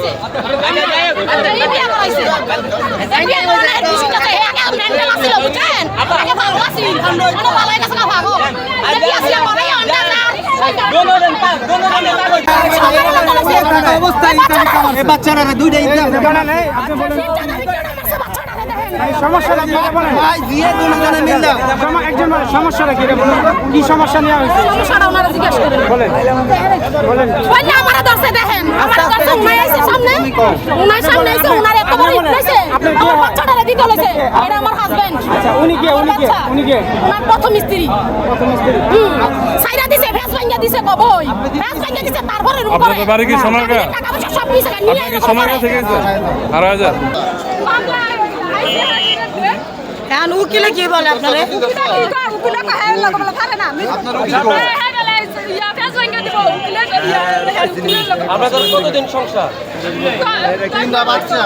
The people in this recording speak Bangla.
করাইছে এই বিয়া করাইছে এই বিয়া করার বিষয়টা হে আগে মেন্টাল আছিল বুঝছেন আগে ভালো আছিল মানে ভালো হয়ে গেছে না ভালো এই বিয়া ছিল করাই অন্ডা না অবস্থা এই বাচ্চারা দুইটা ইচ্ছা নেই আপনি বলেন সমস্যাটা কি বলেন ভাই দিয়ে দুজনে মিল দাও একজন বলেন সমস্যাটা কি বলেন কি সমস্যা নিয়ে হয়েছে সমস্যাটা ওনারা জিজ্ঞেস করেন বলেন বলেন ওই না আমারে দর্শে দেখেন আমারে দর্শে উনাই আছে সামনে উনাই সামনে আছে উনার এত বড় ইচ্ছা আপনি কি আমার বাচ্চাটারে দিতে হইছে এটা আমার হাজবেন্ড আচ্ছা উনি কে উনার প্রথম স্ত্রী সাইরা দিছে ভেস ভাঙ্গা দিছে কবই ভেস ভাঙ্গা দিছে তারপরে রুম করে আপনাদের বাড়ি কি সোনারগাঁ টাকা পয়সা সব নিছে আপনি কি সোনারগাঁ থেকে এসেছেন 12000 এখন উকিলে কি বলে আপনারে আপনাদের কতদিন সংসার? 3 বাচ্চা